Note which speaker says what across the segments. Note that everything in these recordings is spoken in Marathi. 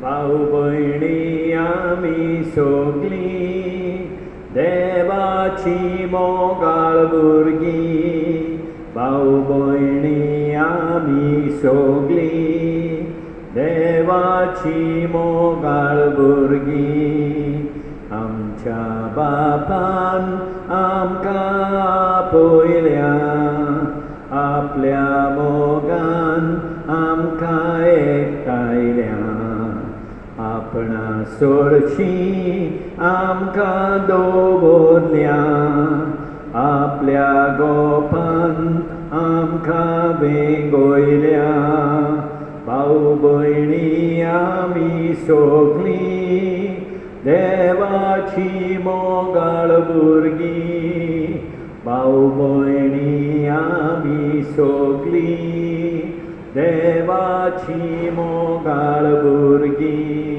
Speaker 1: भाऊ भयणी आमी सगळीं देवाची मोगाळ भुरगीं भाऊ भयणी आमी सगळीं देवाची मोगाळ भुरगीं आमच्या बापान आमकां आपयल्या आपल्या मोगान आमकां एकठांयल्या आपणा सोडशीं आमकां दवरल्या आपल्या गोपान आमकां वेंगयल्या भाऊ भयणी आमी सगळीं देवाची मोगाळ भुरगीं भाऊ भयणी आमी सगळीं देवाची मोगाळ भुरगीं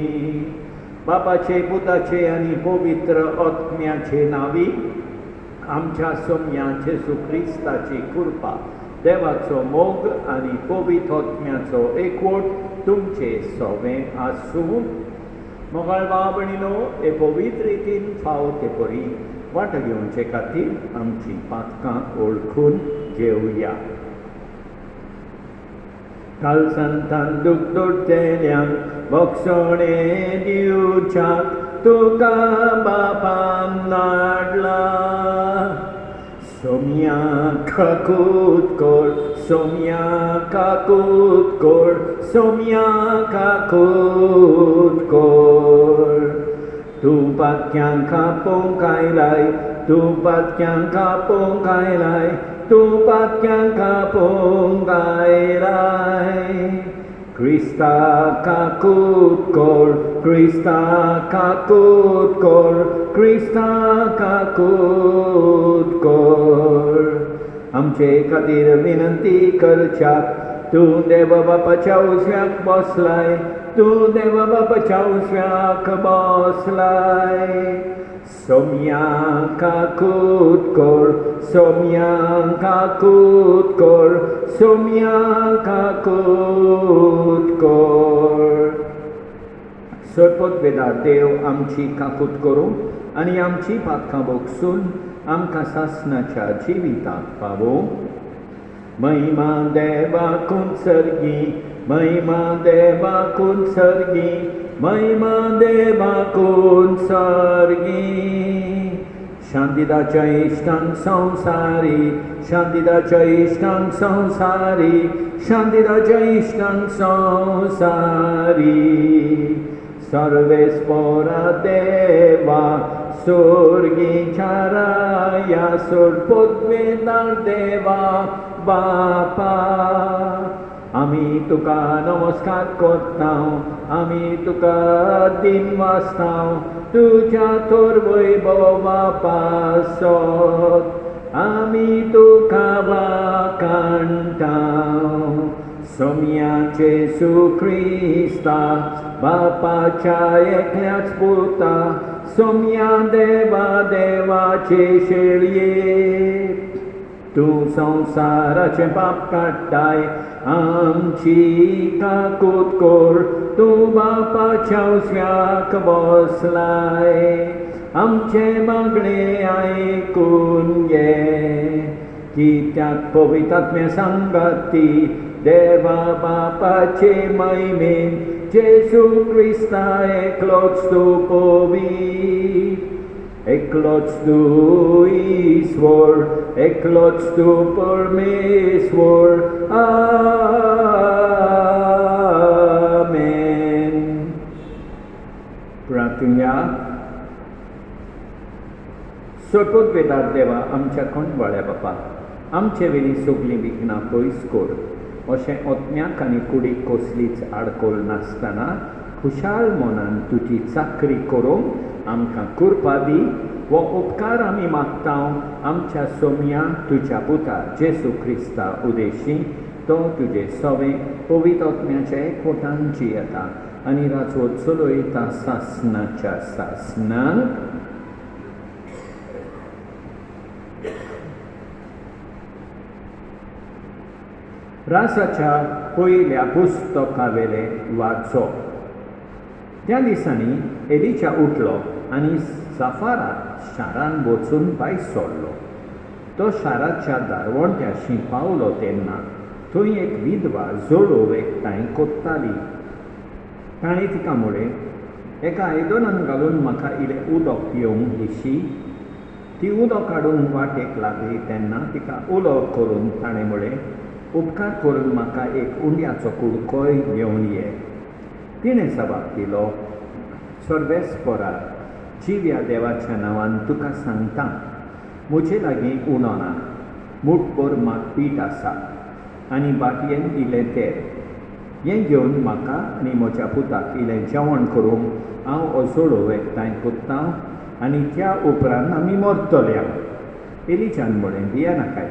Speaker 1: बापाचे पुताचे आनी पवित्र आत्म्याचे नांवी आमच्या सोम्या जेसू क्रिस्ताची कृपा देवाचो मोग आनी पवित्र आत्म्याचो एकवट तुमचे सगळें आसूं मोगाळ भाव भयणीनो हे पवित्र रितीन फावो ते परी वाट घेवचे खातीर आमची पातकां ओळखून घेवया काल संतान दूख दोट्टेल्यांक भोगसणे दिवच्याक तुका बापान नाडला सोम्या काकूत कोर सोम्या काकूत कोर सोम्या काकूत कोर तूं पातक्यांक कापोवंक आयलाय तूं पातक्यांक कापोवंक आयलाय तूं पातक्यांक कापोवंक आयलाय क्रिस्ता काकूत कोर क्रिस्ता काकूत कोर क्रिस्ता काकूत कोर आमचे खातीर विनंती करच्याक तूं देव बापाच्या उजव्याक बसलाय तूं देव बापाच्या उजव्याक बसलाय सोम्या काकूत कोर सोम्या काकूत कोर सोम्या काकूत कोर सरपत वेदार देव आमची काकूत करूं आनी आमची पातकां भोगसून आमकां सासणाच्या जिविताक पावों महिमा देवाकून सर्गी महिमा देवाकून सर्गी महिमा देवाकून सर्गी शांतिदाच्या इश्टांक संसारी शांतिदाच्या इश्टांक संसारी शांतिदाच्या इश्टांक संसारी सर्वेस्परा देवा सोर्गीच्या राया सोडपोद्वेदार देवा बापा आमी तुका नमस्कार करतां आमी तुका दिन वाजतां तुज्या तोर वैभवा पासत आमी तुका वाकाणटां सोम्याचे सुक्रिस्ता बापाच्या एकल्याच पुता सोम्या देवा देवाचे शेळये तूं संसाराचे पाप काडटाय आमची काकूत कोर तूं बापाच्या उजव्याक बसलाय आमचे मागणे आयकून घे कित्याक पवित्र आत्म्या सांगाती देवा बापाचे महिमेन जेसू क्रिस्ता एकलोच तूं पवित्र एकलोच तूं ईश्वर एकलोच तूं परमेश्वर आमेन प्रार्थना सरपत वेदार देवा आमच्या कोणवाळ्या बापा आमचे वेली सगळीं विघ्नां पयस कर अशें आत्म्याक आनी कुडीक कसलीच आडकोल नासतना खुशाल मनान तुजी चाकरी करूंक आमकां कृपा दी वो उपकार आमी मागतां आमच्या सोम्या तुज्या पुता जेसू क्रिस्ता उदेशी तो तुजे सवें पवित्र आत्म्याच्या एकवटान जियेता आनी राजो चलयता सासणाच्या सासणांक रासाच्या पयल्या पुस्तकावेले वाचप त्या दिसांनी एलिशा उठलो आनी साफारात शारान वचून भायर सरलो. तो शाराच्या दारवंट्याशी पावलो तेन्ना थंय एक विधवा जोडोव एकठांय कोत्ताली. ताणें तिका म्हळें, एका आयदनान घालून म्हाका इल्लें उदक पिवंक दिशी. ती उदक काडूंक वाटेक लागली तेन्ना तिका उलो करून ताणें म्हळें, उपकार करून म्हाका एक उंड्याचो कुडकोय घेवन ये. तिणें जबाब दिलो, सर्वेस्परा, जिव्या देवाच्या नांवान तुका सांगता, म्हजे लागीं उणो ना. मुठभर मात पीठ आसा आनी बाटयेन इल्लें तेल. हें घेवन म्हाका आनी म्हज्या पुताक इल्लें जेवण करूंक हांव असोडो एकठांय कोत्तां आनी त्या उपरांत आमी मरतले. एलिशान म्हळें, भियेनाकाय,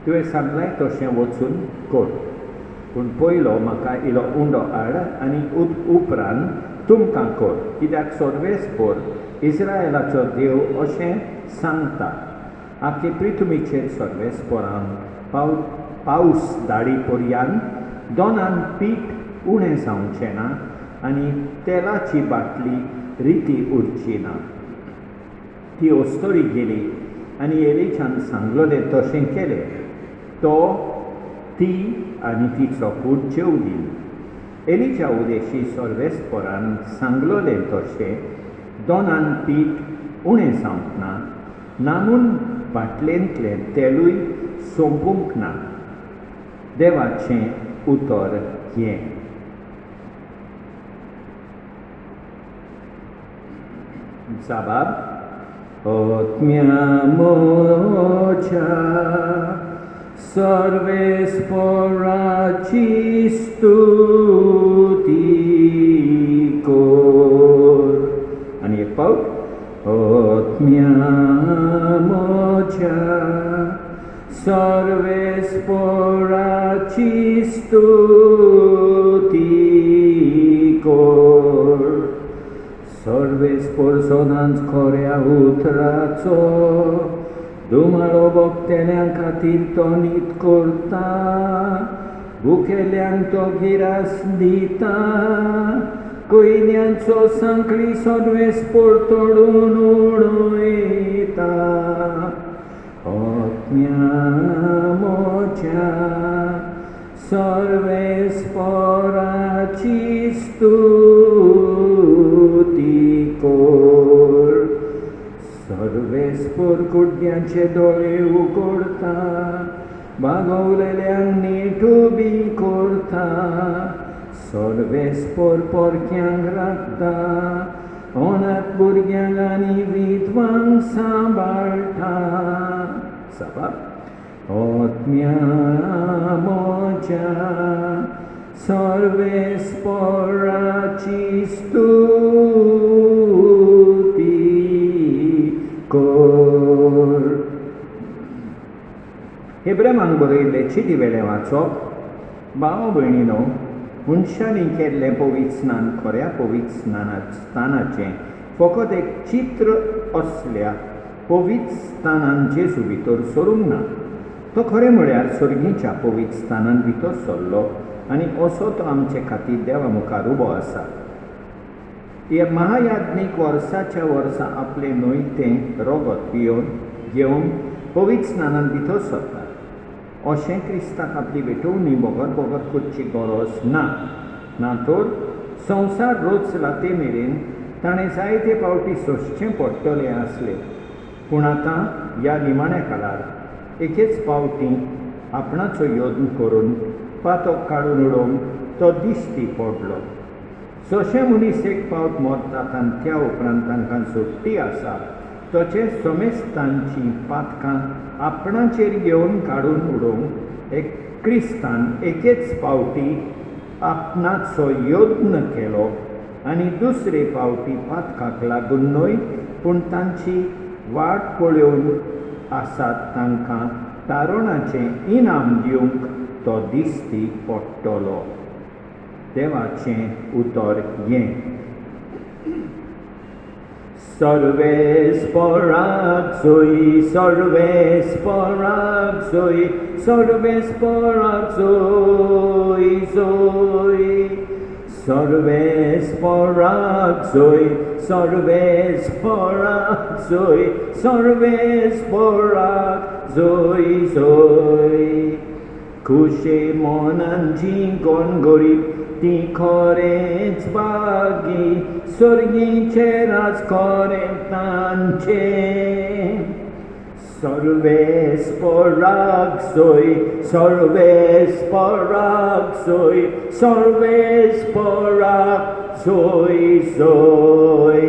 Speaker 1: तुवें सांगलें तशें वचून कर. पूण पयलो म्हाका इल्लो उंडो हाड आनी उपरांत तुमकां कर, कित्याक सर्वेस्पर इस्रायेलाचो देव अशें सांगता, आख्खे पृथ्वीचेर सर्वेस्परांक पावस धाडी पर्यंत दोनान पीठ उणें जावचें ना आनी तेलाची बाटली रिती उरची ना. ती ओस्तोरी गेली आनी एलिशान सांगलोलें तशें केलें. तो, ती आनी तिचो पूत जेवली. एलिशा उदेशी सर्वेस्परान सांगलोलें तशें दोनान पीठ उणें जावंक ना, नामून बाटलेंतलें तेलूय सोंपूंक ना. देवाचें उतर हें. जाबाब, ओत्म्या मोच्या सर्वेस्पराची स्तुती कोर. आनी एक पावट, ओत्म्या मोच्या सर्वेस्पराची स्तुती कोर. सर्वेस्पर सदांच खऱ्या उतराचो दुमाळो भोगतेल्यां खातीर तो नीत करता. भुकेल्यांक तो गिरास दिता. कोयल्यांचो सांखळी सर्वेस्पर तोडून उडयता. ओत्म्या मोच्या सर्वेस्पराची स्तुती कोर. सर्वेस्पर कुड्ड्यांचे दोळे उगडता. बागवलेल्यांक नीट उबी करता. सर्वेस्पर पोरक्यांक राखता. अनाथ भुरग्यांक आनी विधवांक सांबाळटा. जाबाब, ओत्म्या मोच्या सर्वेस्पराची स्तुती कोर. हेब्रेमांक बरयल्लें चिटीवेलें वाचप. भाव भयणीनो, मनशांनी केल्लें पवित्र स्नान खऱ्या पवित्र स्थानाचें फकत एक चित्र असल्या पवित्र स्थानान जेजू भितर सरूंक ना. तो खरें म्हळ्यार सर्गीच्या पवित्र स्थानान भितर सरलो आनी असो तो आमचे खातीर देवा मुखार उबो आसा. हे महायाज्ञीक वर्साच्या वर्सा आपलें नोयतें रगत घेवन पवित्र स्नानान भितर सरता. अशें क्रिस्ताक आपली भेटोवणी बोगत करची गरज ना. ना तर संवसार रचला ते मेरेन ताणें जायते फावटी सोंसचें पडटलें आसलें. पूण आतां ह्या निमाण्या काळार एकेच फावटी आपणाचो यत्न करून पातक काडून उडोवंक तो दिश्टी पडलो. जशें मनीस एक फावट मरतात आनी त्या उपरांत तांकां सुट्टी आसा, तशें समेस्तांची पातकां आपणाचेर घेवन काडून उडोवंक एक क्रिस्तान एकेच फावटी आपणाचो यत्न केलो आनी दुसरे फावटी पातकाक लागून न्हय पूण तांची वाट पळोवन आसात तांकां तारुणाचें इनाम दिवंक तो दिश्टी पडटलो. देवाचें उतर हें. सर्वेस्पराक जोय, सर्वेस्पराक जोय, सर्वेस्पराक जोय जोय. Sorvesporaxoi, sorvesporaxoi, sorvesporaxoi, zoi. Kushe monan jingon gorib, ti korec bagi, sorgi cheras koretanche. Sorvesporaxoi, sorvesporaxoi, sorvesporaxoi, zoi.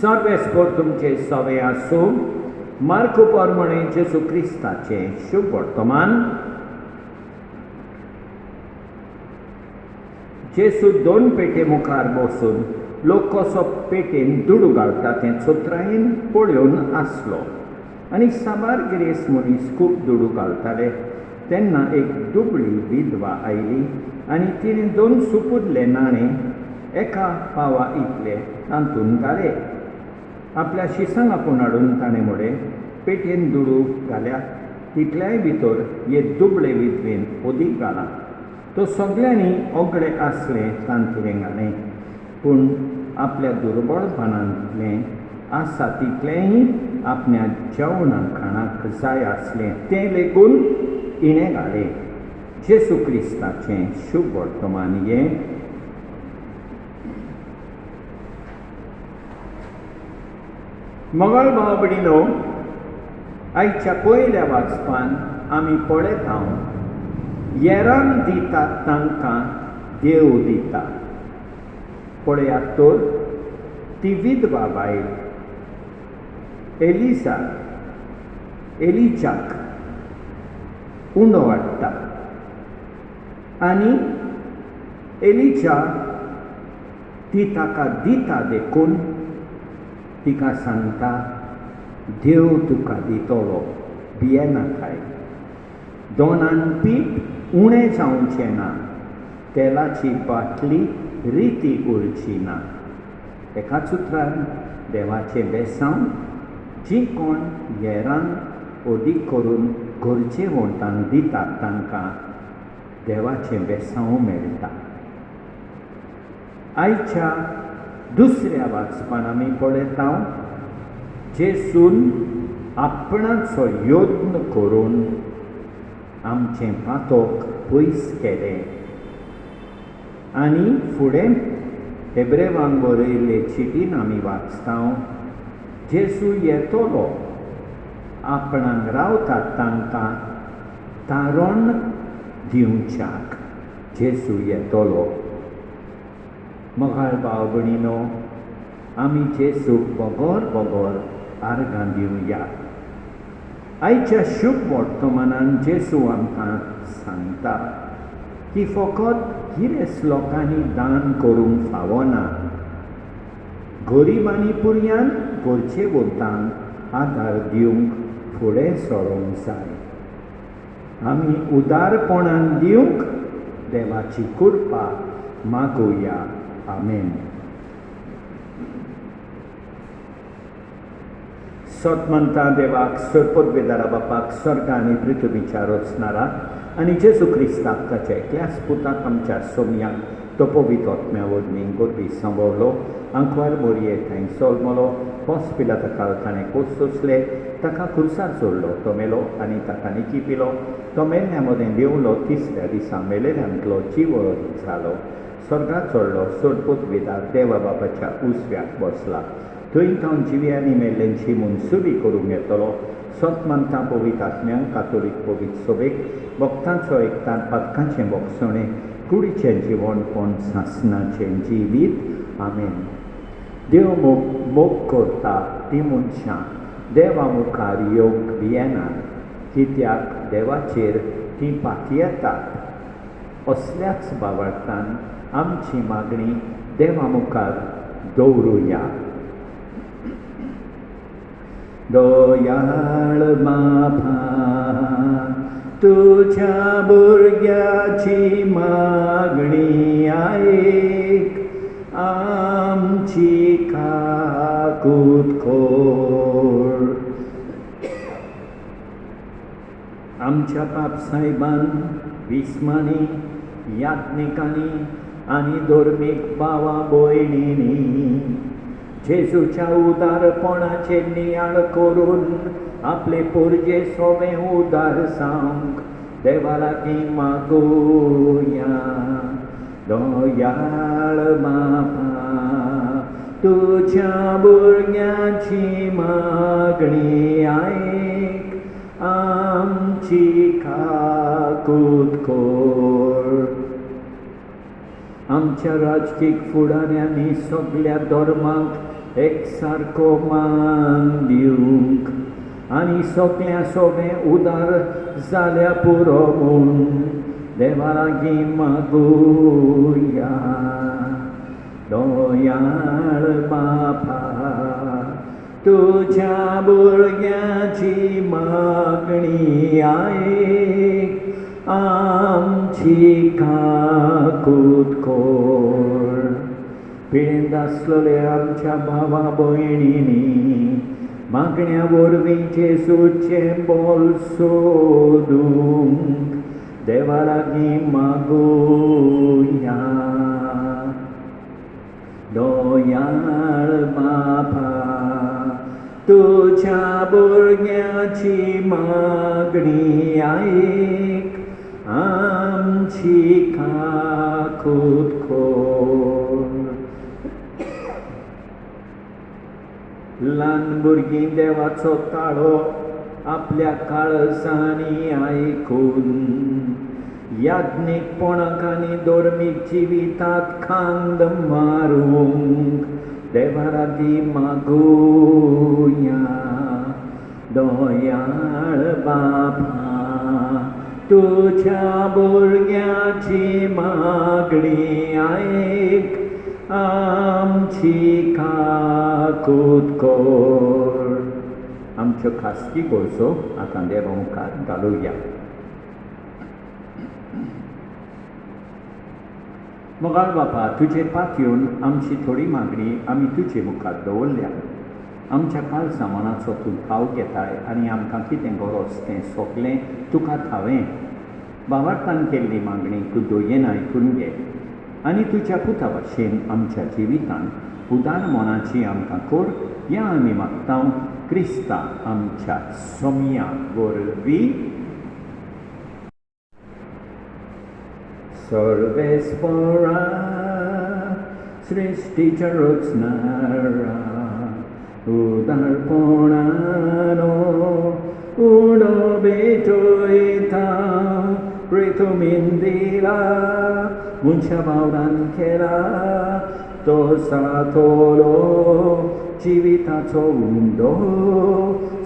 Speaker 1: सर्वेस्पोर तुमचे सवे आसूं. मार्क प्रमाणे जेजू क्रिस्ताचे शुभ वर्तमान. जेजू दोन पेटे मुखार बसून लोक कसो पेटेन दुडू घालता तें चोत्रायेन पळोवन आसलो. आनी साबार गिरेस्त मनीस खूब दुडू घालताले. तेन्ना एक दुबळी विधवा आयली आनी तिणें दोन सुपुदले नाणे एका पावा इतले तांतून घाले. आपल्या शिसांक आपूण हाडून ताणें म्हळें, पेटयेन दुडू घाल्या, तितल्याय भितर हे दुबळे विधवेन ओदीक घाला. तो सगळ्यांनी ओगळे आसलें तांतून घालें, पूण आपल्या दुर्बळपणांतलें आसा तितलेंय आपल्या जेवणा खाणाक जाय आसलें तें लेगून इणें घालें. जेजू क्रिस्ताचें शुभ वर्तमान हें. मोगाळ भाव भयणीनो, आयच्या पयल्या वाचपान आमी पळयत हांव, येरांक दितात तांकां देव दिता. पळयात तर ती विधवा बायल एलिजाक उंडो हाडटा आनी एलिजा ती ताका दिता देखून तिका सांगता, देव तुका दितलो, भियेनाकाय. दोनान पीठ उणें जावचें ना, तेलाची बाटली रिती उरची ना. एकाच उतरान देवाचें बेसांव जी कोण येरान ओदीक करून घरचे वोटांक दितात तांकां देवाचें बेसांव मेळटा. आयच्या दुसऱ्या वाचपान आमी पळयता, जेजून आपणाचो यत्न करून आमचें पातक पयस केलें. आनी फुडें हेब्रेवांक बरयल्ले चिटीन आमी वाचता, जेजू येतलो, आपणाक रावतात तांकां तारण दिवच्याक जेजू येतलो. मोगाळ भाव भयणीनो, आमी जेजूक बोगोर बोगोर आर्गां दिवया. आयच्या शुभ वर्तमानान जेजू आमकां सांगता की फकत गिरेस्त लोकांनी दान करूंक फावना, गरीब आनी पुर्यान घरचे वतांक आदार दिवंक फुडें सरोंक जाय. आमी उदारपणान दिवंक देवाची कृपा मागुया. आमेन. सत म्हणटा देवाक, सर्पोद्वेदारा बापाक, स्वर्ग आनी पृथ्वीच्या रचणाराक आनी जेजू क्रिस्ताक ताच्या एकल्याच पुताक आमच्या सोमयाक तो पवित्र आत्म्या वरवीं गोरबी सांबाळलो, आंकवार मोरये थंय सोलमलो, पोस पिलाता काळ ताणें कोस सोंसले, ताका खुर्सार जोडलो, तो मेलो आनी ताका निकी पिलो, तो मेल्ल्या मदें देंवलो, तिसऱ्या दिसा मेलेल्यांतलो जिवळो जालो, स्वर्गाक चडलो, सर्पोद्वेदार देवा बापाच्या उजव्याक बसला. थंय तो जिव्यांनी मेल्ल्यांची मुनसुबी करूंक येतलो. सत मानता पवित्र आत्म्यांक, कातोलीक पवित्र सभेक, भक्तांचो एकतान, पातकांचें भोगसणें, कुडीचें जिवणपण, सासणाचें जिवीत. आमेन. देव मोग करता ती मनशां देवा मुखार येवंक भियेनात, कित्याक देवाचेर ती पातयेतात. असल्याच बाबतींत आमची मागणी देवा मुखार दवरुया. दयाळ बापा, तुझ्या भुरग्याची मागणी आयक, आमची काकूत खोर. आमच्या बापसाहेबान विस्मांनी याज्ञिकांनी आनी धर्मीक भावा भयणींनी जेजूच्या उदारपणाचे नियाळ करून आपले पोरजे सोबे उदार सांग देवा लागीं मागुया. दयाळ बापा तुझ्या भुरग्याची मागणी आयक आमची काकूत कोर. आमच्या राजकीय फुडाऱ्यांनी सगळ्या धर्मांक एकसारको मान दिवंक आनी सगळ्या सोबे उदार जाल्या पुरो म्हूण देवा लागीं मागुया. दयाळ बापा तुझ्या भुरग्याची मागणी आयक आमची काकूत कोर. पिळेंत आसलेले आमच्या भावा भयणींनी मागण्या वरवीं जेजूचें बोल सोदूंक देवा लागीं मागुया. दयाळ बापा तुझ्या भुरग्याची मागणी आयक आमची काकूत कोर. ल्हान भुरगीं देवाचो ताळो आपल्या काळजांनी आयकून याज्ञिकपणाक आनी धर्मीक जिवितांत खांद मारूंक देवा लागीं मागुया. दयाळ बापा तुझ्या भुरग्याची मागणी आयक आमची काकूत कोर. आमच्यो खासगी गरजो आतां देवा मुखार घालुया. मोगाळ बापा तुजे पातयेवन आमची थोडी मागणी आमी तुजे मुखार दवरल्या. आमच्या काळजामनाचो तूं ठाव घेताय आनी आमकां कितें गरज तें सगलें तुका ठावें. भावार्थान केल्ली मागणी तूं दयेन आयकून घे आनी तुज्या पुता भाशेन आमच्या जिवितांत उदार मनाची आमकां कोर. या आमी मागता क्रिस्ता आमच्या सोम्या वरवीं. सर्वेस्परा सृष्टीच्या रचणारा उदारपणानो उडो भेटयता प्रेतुमीन दिला मुनशा भावरान केला तो सातोलो जिविताचो उंडो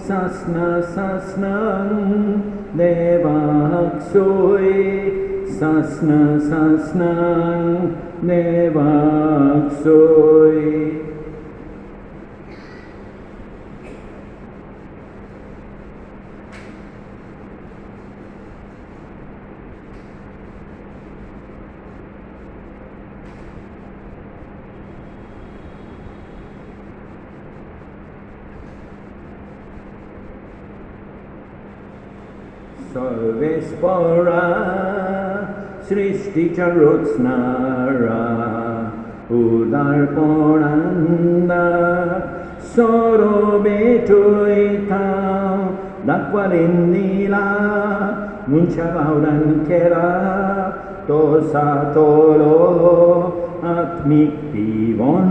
Speaker 1: सासना सासनांक देवाक सोय. सासना सासनांक देवाक सोय. सर्वेस्परा सृष्टीच्या रचणारा उदारपणांना सोरो भेटयता दाखवालेन दिला मुनशा भावरान केला तो सातोलो आत्मीक पिवोन.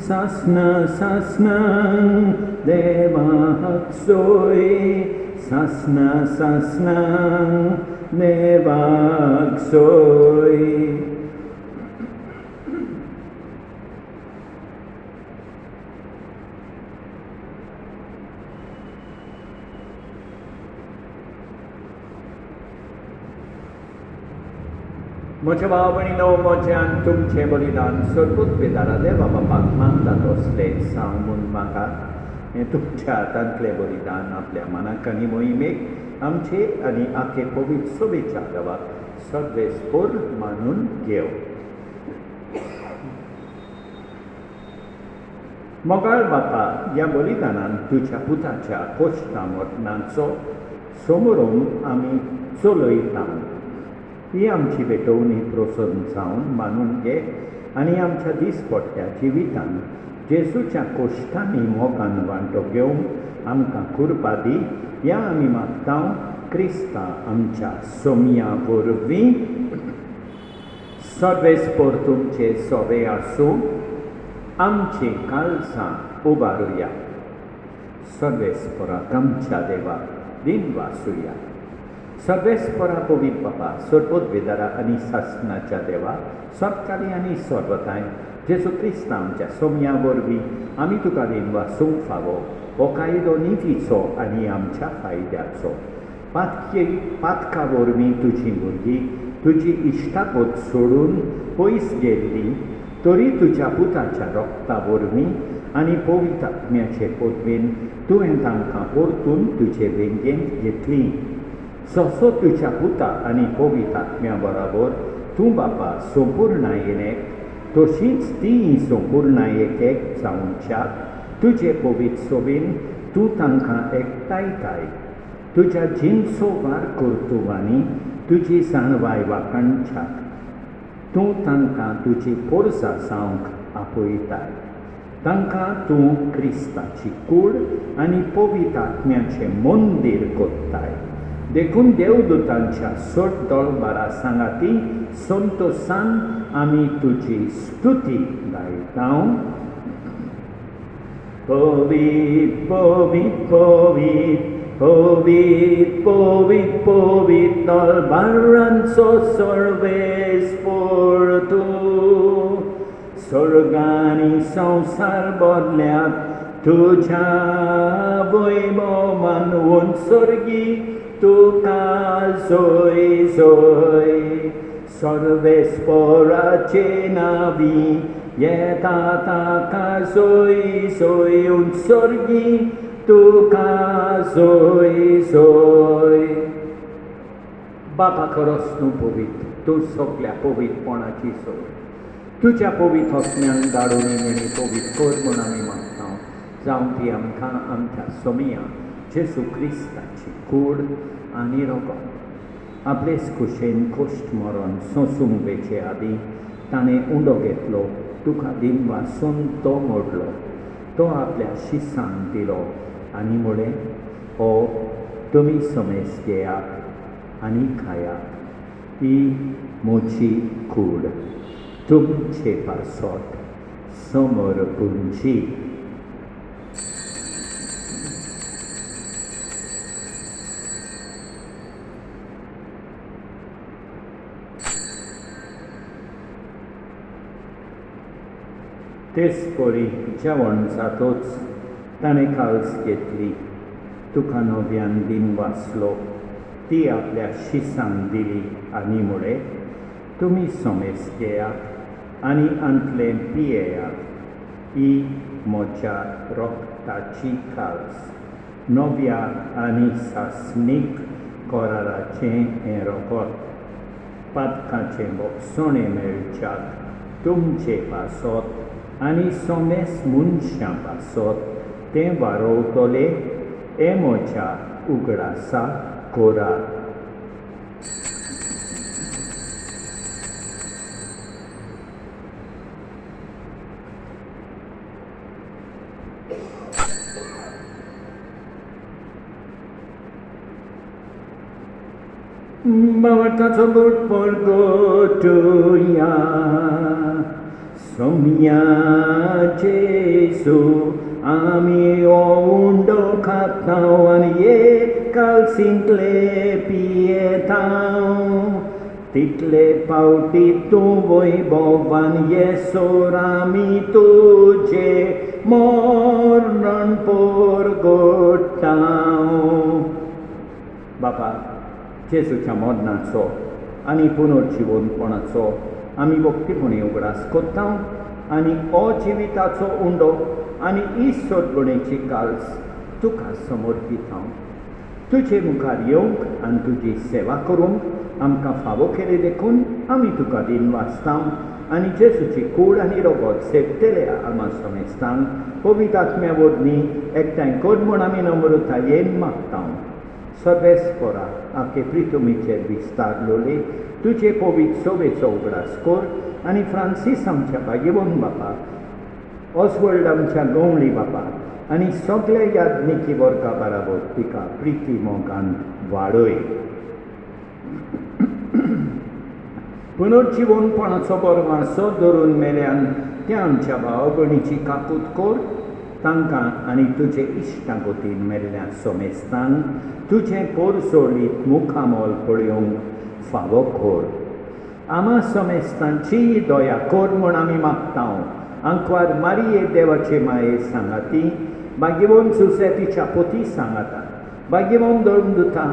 Speaker 1: सासना सासनांक देवाक सोय. सासना सासनांक देवाक सोय. म्हज्या भाव भयणीनो म्हज्यान तुमचें बलिदान सर्वोत बेदारा देवा बापाक मानतात असलें सांगून म्हाका हें तुमच्या हातांतलें बलिदान आपल्या मनाक आनी मोहिमेक आमचे आनी आखे पवित्र सभेच्या देवाक सर्वेस्पर मानून घेव. मोगाळ बापा ह्या बलिदानान तुज्या पुताच्या कोश्टां मरणाचो समोरून आमी चलयता। ही आमची भेटवणी प्रसन्न जावन मानून घे आनी आमच्या दिसपट्ट्या जिवितान जेजूच्या कोश्टांनी मोगान वांटो घेवंक आमकां कृपा दी, ह्या आमी मागता क्रिस्ता आमच्या सोमया वरवीं। सर्वेस्पर तुमचे सोबे आसूं, आमची काळजां उबारुया। सर्वेस्पराक आमच्या देवाक दिन वासुया। सर्वेस्परा पवित्र बापा, सर्वोद्वेदारा आनी शासनाच्या देवा, सर्वकाली आनी सर्वताय जेजू क्रिस्ता आमच्या सोमया वरवीं आमी तुका दिन वासूंक फावो हो कायदो नितीचो आनी आमच्या फायद्याचो। पातका वरवीं तुजीं भुरगीं तुजी इश्टापत सोडून पयस गेल्लीं, तरी तुज्या पुताच्या रक्ता वरवीं आनी पवित्र आत्म्याचे पदवेन तुवें तांकां परतून तुजे वेंगेंत घेतलीं। जसो तुज्या पुता आनी पवित्र आत्म्या बरोबर तूं बापा संपूर्णायेक, तशींच तीं संपूर्णायेक जावच्याक तुजे पवित्र सोबेन तूं तांकां एकठांयताय। तुज्या जिनसो वार कर्तुवांनी तुजी जाणवाय वाखाणच्याक तूं तांकां तुजी पोरसां जावंक आपयताय। तांकां तूं क्रिस्ताची कूड आनी पवित्र आत्म्याचें मंदीर कोत्ताय। देखून देवदूतांच्या सट दळबारा सांगाती संतोशान आमी तुजी स्तुती गायता। पवित्र पवित्र पवित्र पवित्र पवित्र पवित्र दळबारांचो सर्वेस्पर तूं। स्वर्ग आनी संवसार बदल्यात तुज्या वैभवान वंसर्गी तुका जय जय। सर्वेस्पराचे नावी येता ताका जय जय, वंसर्गी तुका जय जय। बापा खरोच न्हू पवित्र, तूं सगळ्या पवित्रपणाची सोय। तुज्या पवित्र हस्त्यांक धाडून आनी पवित्र कर म्हूण आमी मागता। जावं ती आमकां आमच्या सोमया जेजू क्रिस्ताची कूड आनी रगत। आपलेच कुशेन कोश्ट मरण सोंसूंक वेचे आदीं ताणें उंडो घेतलो, तुका दिन वासून तो मोडलो, तो आपल्या शिसांक दिलो आनी म्हळें, हो तुमी समेस घेयात आनी खायात, ही म्हजी कूड। तुमचे पासत समर्पणची। तेच परी जेवण जातोच ताणें काळज घेतली, तुका नव्यान दिन वाचलो, ती आपल्या शिसांक दिली आनी म्हळें, तुमी समेस घेयात आनी अंतलें पियेयात, ही म्हज्या रक्ताची काळज, नव्या आनी सासणीक कराराचें हें रगत। पातकाचें मोगसणें मेळच्याक तुमचे पासत आनी समेस मनशां पासत तें वारोवतले, हें म्हज्या उगडासा कोरार। Bawartaco but porgotuya somya Jesu ami oundo katawan ye kalsingle pietau title pauti tu voibovan yesorami tuje mornan porgotau. Bapa जेजूच्या मरणाचो आनी पुनर्जीवनपणाचो आमी भक्तीपणी उगडास कोत्ता आनी अजिविताचो उंडो आनी ईश्वरपणेची काळज तुका समर्पीत हांव। तुजे मुखार येवंक आनी तुजी सेवा करूंक आमकां फावो केले देखून आमी तुका दिन वाचता आनी जेजूची कूड आनी रगत सेवतले आमा समेस्तांक पवित्र आत्म्या वरवीं एकठांय कर म्हूण आमी नम्रतायेन मागता। सर्वेस्परा आखे प्रितुमीचेर विस्तारलोले तुजे पवित्र सोबेचो उगडास कोर आनी फ्रांसीस आमच्या बागेवोन बापा ऑसवर्ल्ड आमच्या गवळी बापा आनी सगळे याज्ञिकी वर्गा बराबर तिका प्रिती मोगान वाडय. पुनर्जीवनपणाचो बरो वारसो धरून मेल्यान त्या आमच्या भाव भयणीची काकूट कोर. तांकां आनी तुजे इश्टागोतीन मेल्ल्या सोमेस्तांक तुजें पोरसोलीत मुखामोल पळयोवंक फावो कोर. आमा सोमेस्तांची दया कोर म्हूण आमी मागतां. आंकवार मारिये देवाचे माये सांगाती, बागेवोन सुसेतीच्या पोती सांगाता, बागेवोन दोता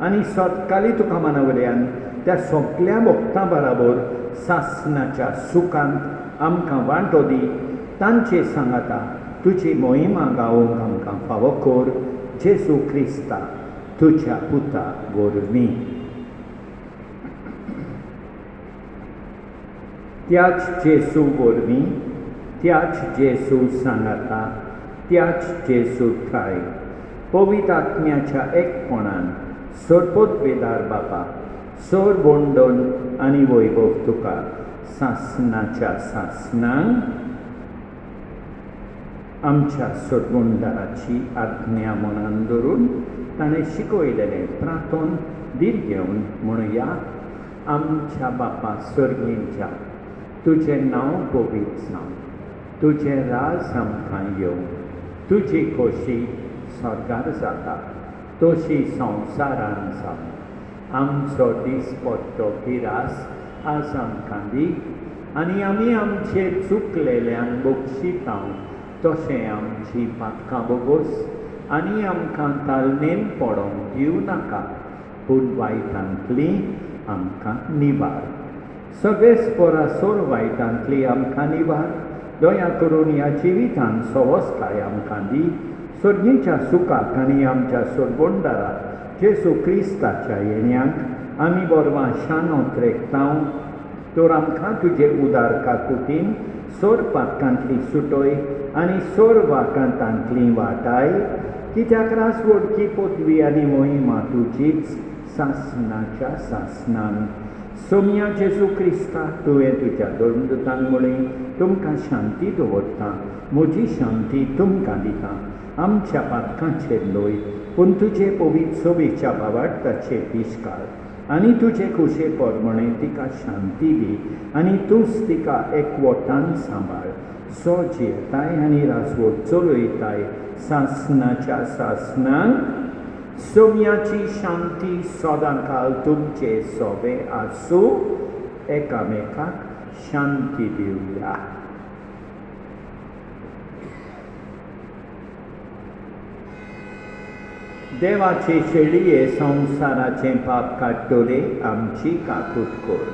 Speaker 1: आनी सोदकाली तुका मनावयल्यान त्या सगळ्या भक्तां बराबर सासणाच्या सुखांत आमकां वांटो दी. तांचे सांगाता तुजी मोहिमा गावोवंक आमकां फावो कोर. जेजू क्रिस्ता तुज्या पुता वरवीं. त्याच जेजू वरवीं, त्याच जेजू सांगाता, त्याच जेजू थाय पवित्र आत्म्याच्या एकपणान सरपोतवेदार बापा सर बोंडोन आनी वैभव तुका सासणाच्या सासणांक आमच्या सोडगोंडाराची आज्ञा मनान धरून ताणें शिकयलेलें प्रार्थोन दीर घेवन म्हणुया. आमच्या बापा सर्गींच्या तुजें नांव पवित्र जावं, तुजें राज आमकां येवं, तुजी खोशी स्वर्गार जाता तशी संवसारान जावं. आमचो दिसपट्टो पिरास आज आमकां दी आनी आमी आमचेर चुकलेल्यांक बक्षितांव तशें आमची पातकां बोगोस आनी आमकां तालमेन पडोवंक दिवं नाका, पूण वायटांतली आमकां निबार. सगळेच परासोर वायटांतली आमकां निबार. दया करून ह्या जिवितांत सवस्ताय आमकां दी. सर्गीच्या सुखाक आनी आमच्या सोडगोंडाराक जेजू क्रिस्ताच्या येण्याक आमी बोरवां शानोत रेखतांव. तर आमकां तुजे उदार काकुटीन सोर पातकांतली सुटोय आनी सोर वाकांतांतली वाटाय. कित्याक रासवडकी पदवी आनी मोहिमा तुजीच सासणाच्या सासणान. सोम्या जेजू क्रिस्ता तुवें तुज्या दोनदूतांक म्हळें तुमकां शांती दवरता, म्हजी शांती तुमकां दिता. आमच्या पातकांचेर न्हय पूण तुजे पवित्र सोबेच्या भावार्थाचेर दिश्काळ आनी तुजे खुशे परमणे तिका शांती दी आनी तूंच तिका एकवटान सांबाळ. सो जियेताय आनी रासवड चलयताय सासणाच्या सासणांक. सोम्याची शांती सदांकाल तुमचे सोबे आसूं. एकामेकाक शांती दिवया. देवाचे शेळये संवसाराचे पाप काडटले आमची काकूट कोर.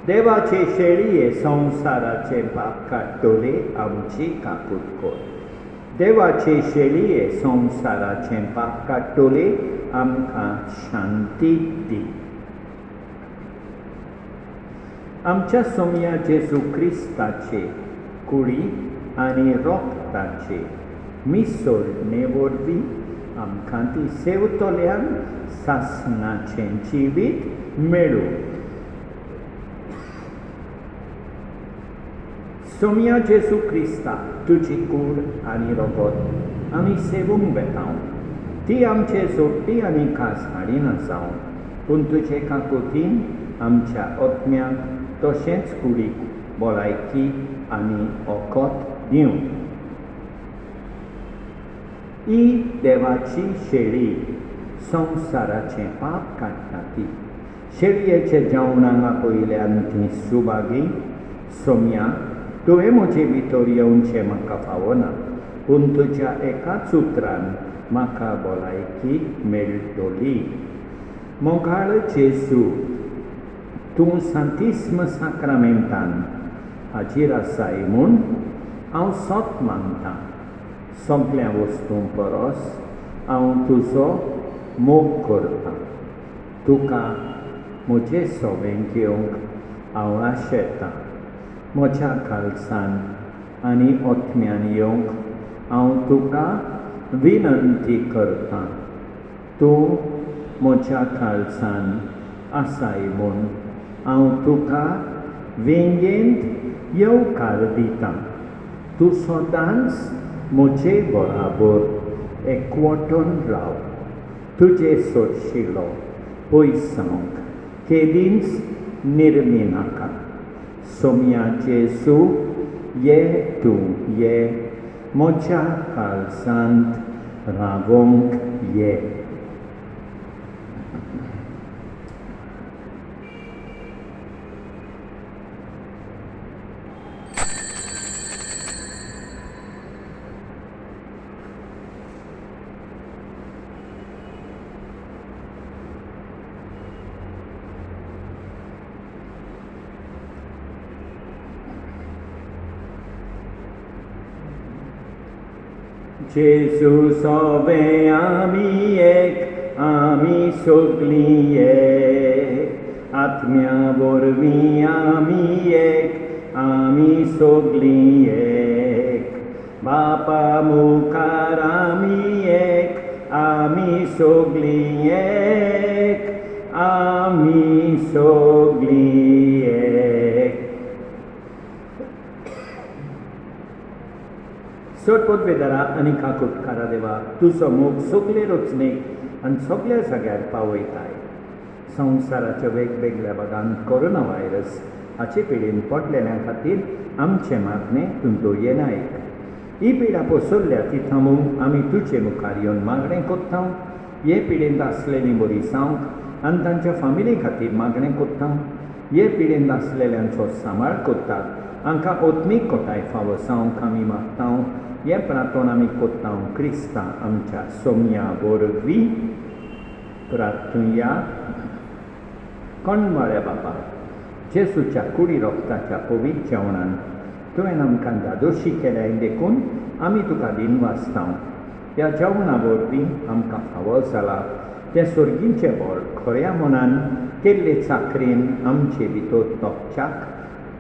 Speaker 1: देवाचे शेळये संवसाराचे पाप काडटले आमची काकूट कोर. देवाचे शेळये संवसाराचे पाप काडटले आमकां शांती दी. आमच्या सोम्या जेजू क्रिस्ताचे कुडी आनी रोगताचे मिसळणे वरवीं आमकां ती सेवतोल्यान सासणाचें जिवीत मेळूं. सोम्या जेजू क्रिस्ता तुजी कूड आनी रोगत आमी सेवूंक वेतांव. ती आमचे जोडटी आनी खास हाडिना जावं, पूण तुजे काकुतीन आमच्या आत्म्याक तशेंच कुडीक भलायकी आनी ओकोत दिवं. ही देवाची शेळी संवसाराचें पाप काडटा ती. शेळयेचे जेवणाक आपयल्यान ती सुभागी. सोम्या तुवें म्हजे भितर येवचें म्हाका फावना, पूण तुज्या एकाच उतरान म्हाका भलायकी मेळटली. मोगाळ जेजू तूं सांतिस्म साक्रामेंतान हाजीर आसाय म्हूण हांव सोत मागतां. सगळ्या वस्तूं परस हांव तुजो मोग करतां. तुका म्हजे सोबें घेवंक हांव आशेतां. म्हज्या खालसान आनी ओतम्यान येवंक हांव तुका विनंती करतां. तूं म्हज्या खालसान आसाय म्हूण हांव तुका वेंगेंत येवकार दितां. तूं सदांच म्हजे बराबर एकवटून राव. तुजे सोडशिलो पयसांक केदींच निर्मी नाका. सोम्या जेजू ये तूं ये म्हज्या खालसांत रावोंक ये. जेजू सोबे आमी एक, आमी सोगलीं एक. आत्म्या वरवीं आमी एक, आमी सोगलीं एक. बापा मुखार आमी एक, आमी सोगलीं एक, आमी सोगलीं एक. सोडपोत बेदारा आनी काकुटकारा देवा, तुजो मोग सगले रचनेक आनी सगल्या जाग्यार पावयताय. संवसाराच्या वेगवेगळ्या भागांत कोरोना व्हायरस हाचे पिडेन पडलेल्या खातीर आमचे मागणे तूं दोयेन आयक. ही पिडा पसरल्या ती थांबोवंक आमी तुजे मुखार येवन मागणें कोत्ता. हे पिडेंत आसलेलीं बरी जावंक आनी तांच्या फामिली खातीर मागणें कोत्ता. हे पिडेंत आसलेल्यांचो सांबाळ कोत्तात. हांकां ओत्मीक कोटाय फावो जावंक आमी मागता. हे प्रार्थना आमी कोत्ता क्रिस्ता आमच्या सोम्या वरवीं. प्रार्थुया. कोणवाळ्या बापा, जेजूच्या कुडी रोगताच्या पवित्र जेवणान तुवें आमकां दादोशी केल्या देखून आमी तुका दिनवासता. ह्या जेवणा वरवीं आमकां फावो जाला तें सर्गीचें बळ खऱ्या मनान केल्ले चाकरेन आमचे भितर तोपच्याक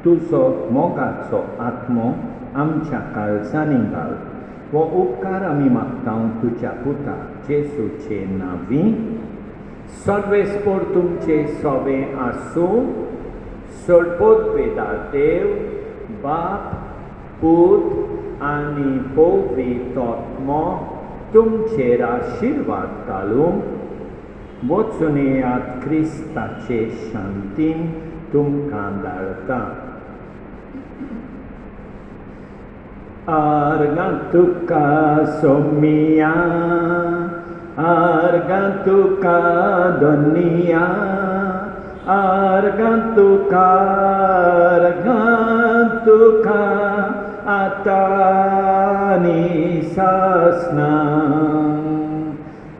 Speaker 1: तुजो मोगाचो आत्मो आमच्या काळजांनी घाल. हो उपकार आमी मागता तुज्या पुता जेजूचे नांवीं. सर्वेस्पोर तुमचे सोबे आसूं. सोडपोत बेदार देव, बाप, पूत आनी पवित्र आत्मो तुमचेर आशिर्वाद घालूं. वचून येयात क्रिस्ताचे शांतीन तुमकां धाडटा. Argan tuka somia, argan tuka donia, argan tuka atani sasna.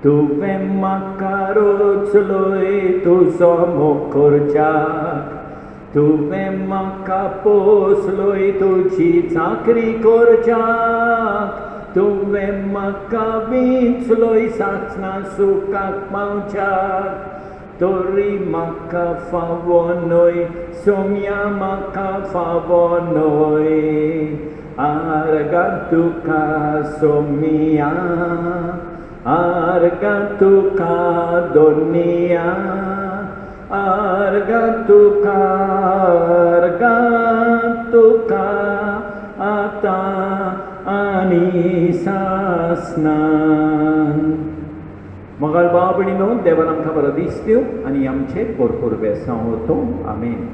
Speaker 1: Tuve makarocloi tu somokorjak. तुवें म्हाका पोसलोय तुजी चाकरी करच्याक. तुवें म्हाका विंचलोय साचना सुखाक पावच्याक. तोरी म्हाका फावो न्हय, सोम्या म्हाका फावो न्हय. आर्गां तुका सोम्या, आर्गां तुका दोनिया, आर्गां तुका आतां आनी सासनान. मंगळ भाव भयणीनो, देवान आमकां बरो दीस दिवं आनी आमचेर भरपूर बेसांव वचूं. आमेन.